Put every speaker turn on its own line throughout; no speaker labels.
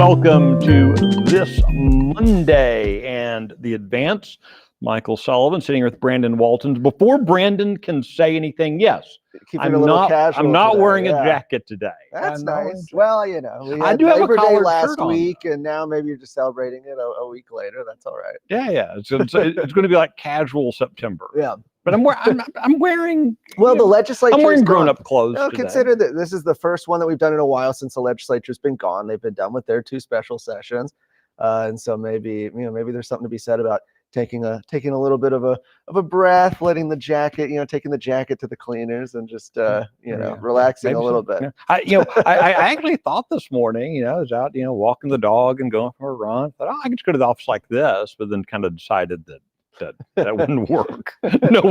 welcome to this Monday and the advance. Michael Sullivan sitting here with Brandon Waltens. Before Brandon can say anything, yes,
I'm a little casual.
I'm not
today,
wearing a jacket today.
That's nice. Well, you know, we
I
had
do have
Labor
a
Day
collared
last
shirt on,
week, and now maybe you're just celebrating it a week later. That's all right.
Yeah. It's going to be like casual September.
Yeah.
But I'm wearing.
Well, the legislature.
I'm wearing grown-up clothes.
No,
today.
consider that this is the first one that we've done in a while since the legislature's been gone. They've been done with their two special sessions, and so maybe there's something to be said about taking a little bit of a breath, letting the jacket, taking the jacket to the cleaners and just relaxing a little bit.
Yeah. I actually thought this morning, I was out, walking the dog and going for a run. Thought, I could just go to the office like this, but then kind of decided that wouldn't work. No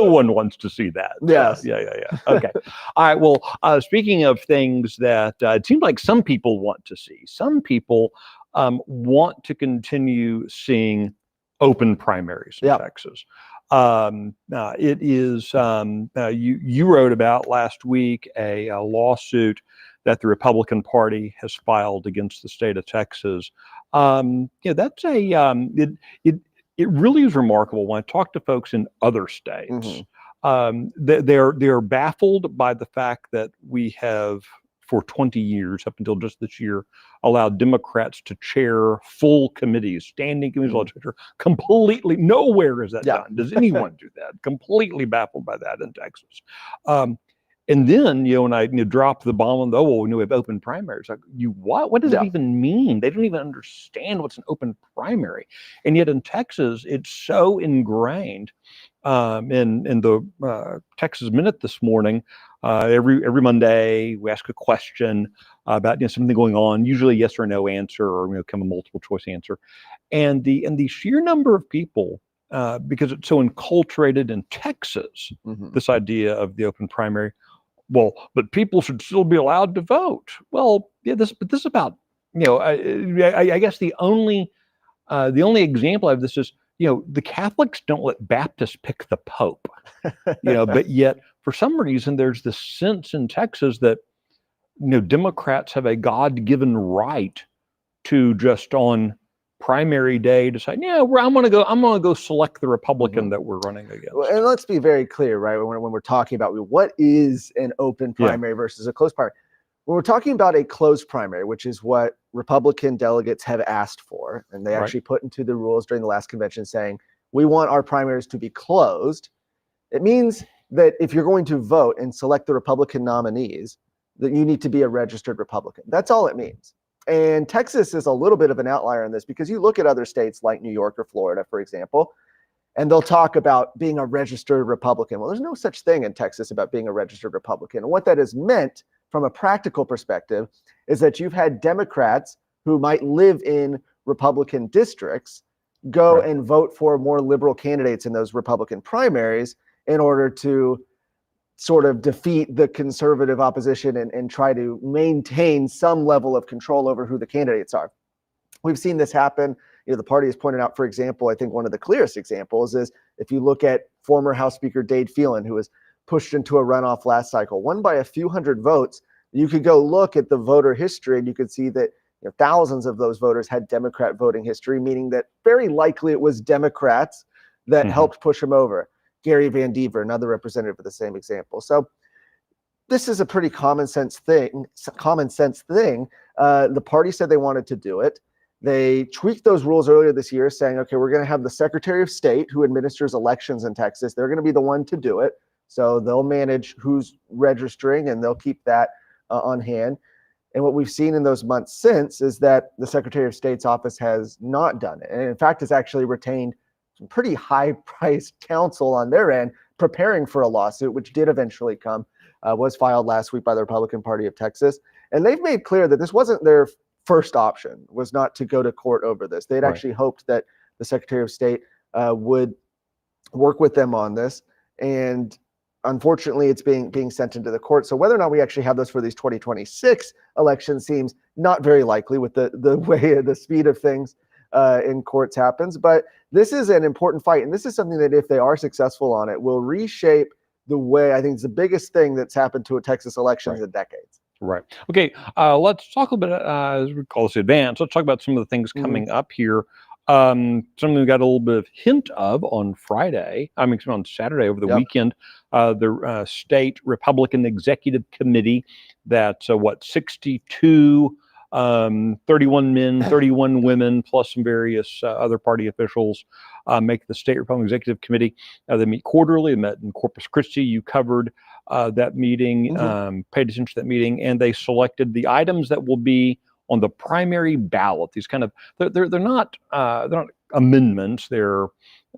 one wants to see that.
Yes.
Yeah. Okay. All right. Well, speaking of things that it seems like some people want to see, some people want to continue seeing open primaries in Texas. It is, you wrote about last week a lawsuit that the Republican Party has filed against the state of Texas. That's it really is remarkable when I talk to folks in other states. They're baffled by the fact that we have, for 20 years, up until just this year, allowed Democrats to chair full committees, standing committees, legislature. Completely, nowhere is that done. Does anyone do that? Completely baffled by that in Texas. And then, when I drop the bomb on we have open primaries. Like, what? What does it even mean? They don't even understand what's an open primary. And yet in Texas, it's so ingrained. In the Texas Minute this morning, every Monday we ask a question about something going on, usually a yes or no answer, or kind of a multiple choice answer, and the sheer number of people, because it's so enculturated in Texas, this idea of the open primary. Well, but people should still be allowed to vote. Well, this is about I guess the only example of this is the Catholics don't let Baptists pick the Pope, but yet for some reason there's this sense in Texas that Democrats have a God-given right to just on primary day decide, I'm gonna go select the Republican that we're running against.
Well, and let's be very clear, right? When we're talking about what is an open primary versus a closed primary. When we're talking about a closed primary, which is what Republican delegates have asked for, and they actually put into the rules during the last convention saying, we want our primaries to be closed. It means that if you're going to vote and select the Republican nominees, that you need to be a registered Republican. That's all it means. And Texas is a little bit of an outlier in this because you look at other states like New York or Florida, for example, and they'll talk about being a registered Republican. Well, there's no such thing in Texas about being a registered Republican. And what that has meant from a practical perspective is that you've had Democrats who might live in Republican districts go and vote for more liberal candidates in those Republican primaries in order to sort of defeat the conservative opposition and try to maintain some level of control over who the candidates are. We've seen this happen. The party has pointed out, for example, I think one of the clearest examples is if you look at former House Speaker Dade Phelan, who was pushed into a runoff last cycle, won by a few hundred votes. You could go look at the voter history and you could see that thousands of those voters had Democrat voting history, meaning that very likely it was Democrats that helped push him over. Gary Van Dever, another representative of the same example. So this is a pretty common sense thing. The party said they wanted to do it. They tweaked those rules earlier this year saying, okay, we're going to have the Secretary of State who administers elections in Texas. They're going to be the one to do it. So they'll manage who's registering and they'll keep that on hand. And what we've seen in those months since is that the Secretary of State's office has not done it. And in fact, has actually retained some pretty high-priced counsel on their end, preparing for a lawsuit, which did eventually come, was filed last week by the Republican Party of Texas. And they've made clear that this wasn't their first option, was not to go to court over this. They'd actually hoped that the Secretary of State would work with them on this. And unfortunately, it's being sent into the court. So whether or not we actually have those for these 2026 elections seems not very likely with the speed of things in courts happens. But this is an important fight. And this is something that if they are successful on it, will reshape the way, I think it's the biggest thing that's happened to a Texas elections in decades.
Right. Okay. Let's talk a bit, as we call this advance. Let's talk about some of the things coming up here. Something we got a little bit of hint of on Friday. I mean, on Saturday over the weekend. The state Republican Executive Committee. That's 62. 31 men, 31 women, plus some various other party officials make the state Republican Executive Committee. They meet quarterly. They met in Corpus Christi. You covered that meeting, paid attention to that meeting, and they selected the items that will be on the primary ballot. These kind of they're not amendments. They're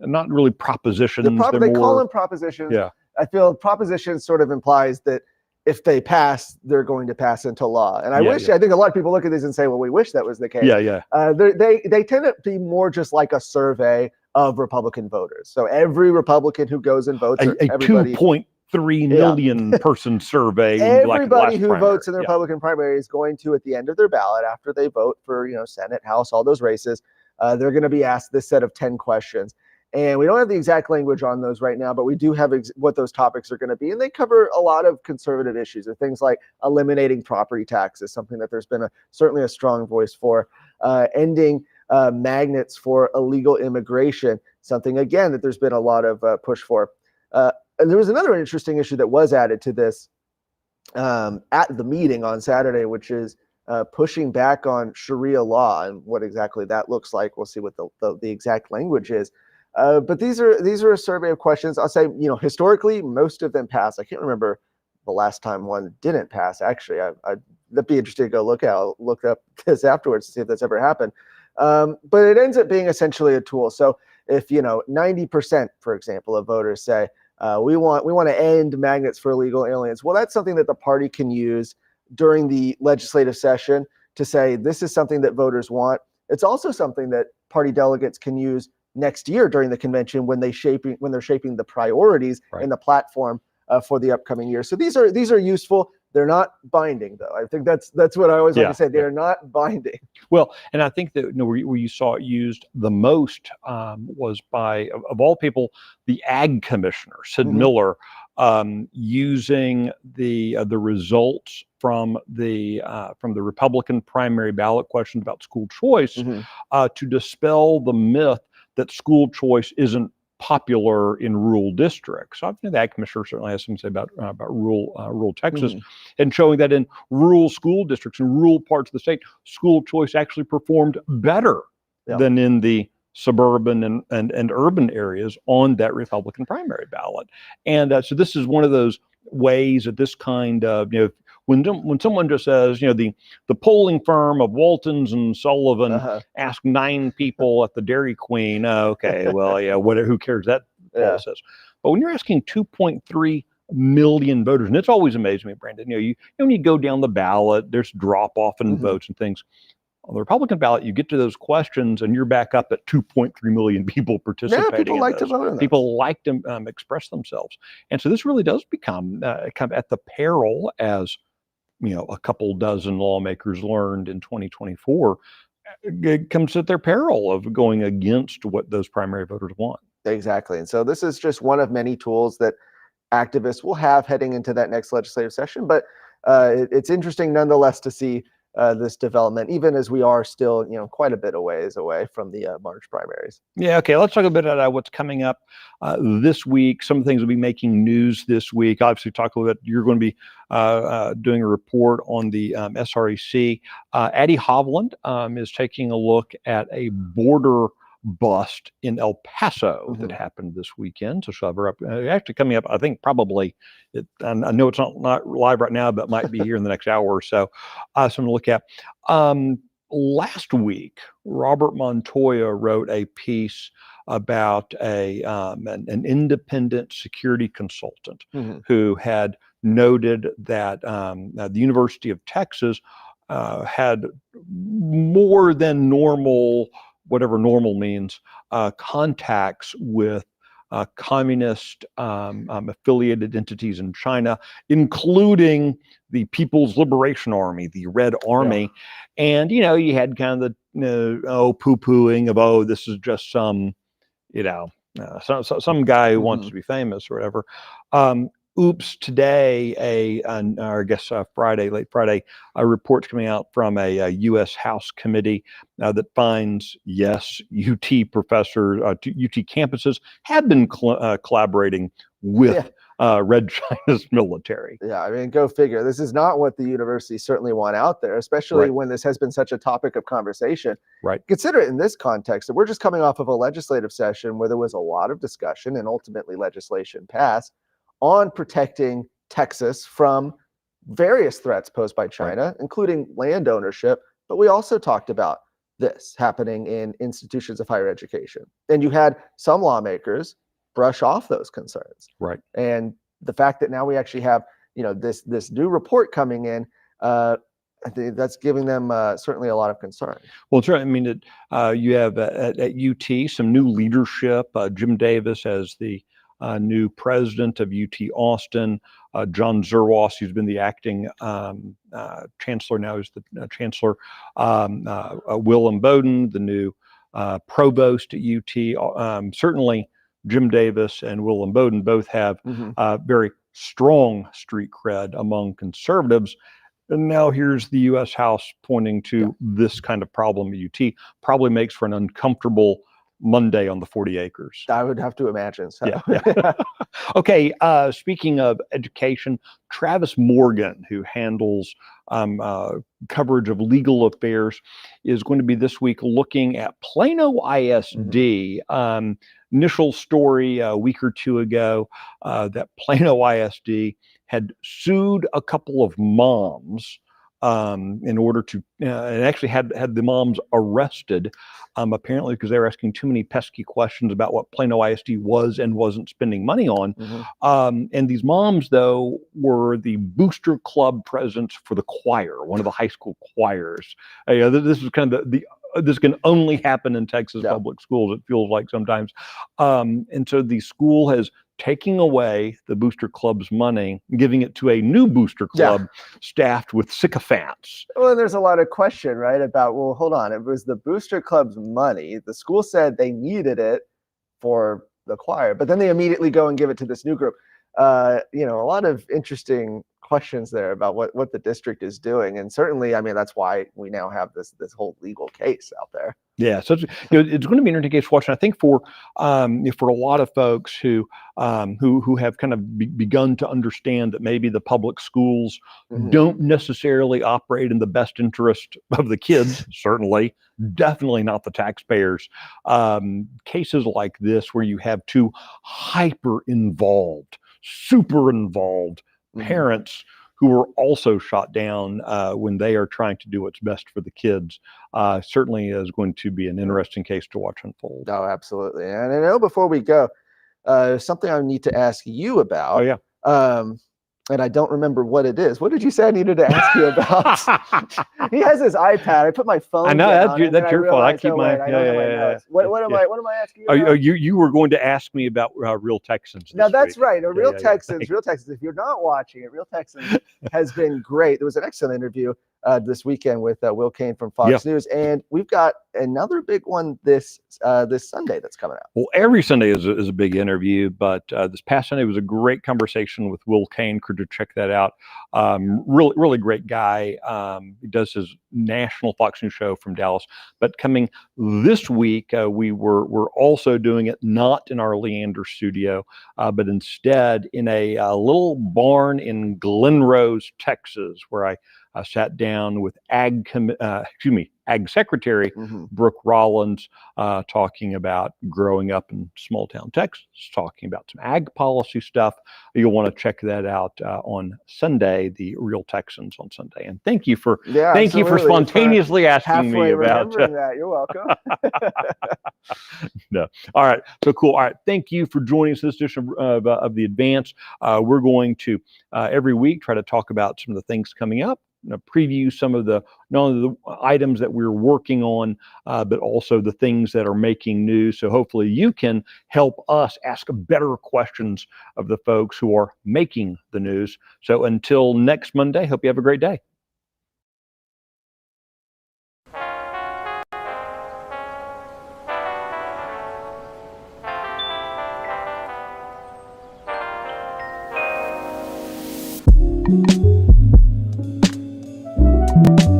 not really propositions.
They call them propositions.
Yeah.
I feel propositions sort of implies that if they pass, they're going to pass into law. And I think a lot of people look at these and say, well, we wish that was the case. They tend to be more just like a survey of Republican voters. So every Republican who goes and votes,
a 2.3 million person survey.
Everybody who votes in the Republican primary is going to, at the end of their ballot, after they vote for, Senate, House, all those races, they're going to be asked this set of 10 questions. And we don't have the exact language on those right now, but we do have what those topics are going to be. And they cover a lot of conservative issues, or things like eliminating property taxes, something that there's been certainly a strong voice for, ending magnets for illegal immigration, something, again, that there's been a lot of push for. And there was another interesting issue that was added to this at the meeting on Saturday, which is pushing back on Sharia law and what exactly that looks like. We'll see what the exact language is. But these are a survey of questions. I'll say, historically, most of them pass. I can't remember the last time one didn't pass. Actually, I'd be interested to go look up this afterwards to see if that's ever happened. But it ends up being essentially a tool. So if 90%, for example, of voters say we want to end magnets for illegal aliens, well, that's something that the party can use during the legislative session to say this is something that voters want. It's also something that party delegates can use next year during the convention when they're shaping the priorities and the platform for the upcoming year. So these are useful. They're not binding, though. I think that's what I always like to say. They're not binding.
Well, and I think that where you saw it used the most was by, of all people, the Ag Commissioner Sid Miller, using the results from the Republican primary ballot questions about school choice to dispel the myth that school choice isn't popular in rural districts. So I think the Ag Commissioner certainly has something to say about rural Texas, and showing that in rural school districts, in rural parts of the state, school choice actually performed better than in the suburban and urban areas on that Republican primary ballot. And so this is one of those ways that this kind of, when someone just says, the polling firm of Waltens and Sullivan asked 9 people at the Dairy Queen, okay, well, who cares that poll says. But when you're asking 2.3 million voters, and it's always amazed me, Brandon, when you go down the ballot, there's drop off in votes and things. On the Republican ballot, you get to those questions and you're back up at 2.3 million people participating.
Yeah, people like to vote on
People like to express themselves. And so this really does become kind of at the peril, as a couple dozen lawmakers learned in 2024, it comes at their peril of going against what those primary voters want.
Exactly. And so this is just one of many tools that activists will have heading into that next legislative session. But it's interesting nonetheless to see this development, even as we are still, quite a bit away from the March primaries.
Yeah. Okay. Let's talk a bit about what's coming up this week. Some of the things will be making news this week. Obviously, talk a little bit. You're going to be doing a report on the SREC. Addie Hovland is taking a look at a border bust in El Paso that happened this weekend. So she'll have her up, actually coming up, I think probably, I know it's not live right now, but might be here in the next hour or so. Something to look at. Last week, Robert Montoya wrote a piece about an independent security consultant who had noted that the University of Texas had more than normal, whatever normal means, contacts with communist affiliated entities in China, including the People's Liberation Army, the Red Army. And, you had kind of the poo-pooing of, this is just some, some guy who wants to be famous or whatever. oops, today, or I guess Friday, late Friday, a report's coming out from a U.S. House committee that finds, yes, UT professors, UT campuses have been collaborating with Red China's military.
Yeah, I mean, go figure. This is not what the universities certainly want out there, especially when this has been such a topic of conversation.
Right.
Consider it in this context that we're just coming off of a legislative session where there was a lot of discussion and ultimately legislation passed on protecting Texas from various threats posed by China, including land ownership. But we also talked about this happening in institutions of higher education. And you had some lawmakers brush off those concerns.
Right.
And the fact that now we actually have, this new report coming in, I think that's giving them certainly a lot of concern.
Well, it's right. I mean, you have at UT some new leadership. Jim Davis as the new president of UT Austin. John Zerwas, who's been the acting chancellor, now is the chancellor. Willem Bowden, the new provost at UT. Certainly, Jim Davis and Willem Bowden both have very strong street cred among conservatives. And now here's the U.S. House pointing to this kind of problem at UT. Probably makes for an uncomfortable Monday on the 40 acres.
I would have to imagine so.
Yeah. Okay, speaking of education, Travis Morgan, who handles coverage of legal affairs, is going to be this week looking at Plano ISD. Initial story a week or two ago that Plano ISD had sued a couple of moms in order to, and actually had the moms arrested, apparently because they were asking too many pesky questions about what Plano ISD was and wasn't spending money on. And these moms, though, were the booster club presidents for the choir, one of the high school choirs. This is kind of this can only happen in Texas public schools, it feels like sometimes. And so the school has taking away the booster club's money, giving it to a new booster club staffed with sycophants.
Well, there's a lot of question, right, about, well, hold on, it was the booster club's money. The school said they needed it for the choir, but then they immediately go and give it to this new group. A lot of interesting questions there about what the district is doing. And certainly, I mean, that's why we now have this whole legal case out there.
Yeah, so it's going to be an interesting case to watch. And I think for a lot of folks who have kind of begun to understand that maybe the public schools don't necessarily operate in the best interest of the kids, certainly, definitely not the taxpayers. Cases like this where you have two hyper involved, super involved parents who are also shot down when they are trying to do what's best for the kids, certainly is going to be an interesting case to watch unfold.
Oh, absolutely. And I know before we go, something I need to ask you about.
Oh, yeah.
And I don't remember what it is. What did you say I needed to ask you about? He has his iPad. I put my phone.
I know that's your fault. I keep my.
What am I asking you about?
Oh, you were going to ask me about Real Texans.
Now that's right. Real Texans. Real Texans. If you're not watching it, Real Texans has been great. There was an excellent interview this weekend with Will Cain from Fox News, and we've got another big one this Sunday that's coming out.
Well, every Sunday is a big interview, but this past Sunday was a great conversation with Will Cain. Could you check that out? Really great guy. He does his national Fox News show from Dallas. But coming this week, we're also doing it not in our Leander studio, but instead in a little barn in Glen Rose, Texas, where I sat down with Ag Secretary Brooke Rollins, talking about growing up in small town Texas, talking about some ag policy stuff. You'll want to check that out on Sunday, the Real Texans on Sunday. And thank you for spontaneously asking me about
that. You're welcome.
No. All right. So cool. All right. Thank you for joining us this edition of the Advance. We're going to every week try to talk about some of the things coming up. Preview some of not only the items that we're working on, but also the things that are making news. So hopefully you can help us ask better questions of the folks who are making the news. So until next Monday, hope you have a great day. you.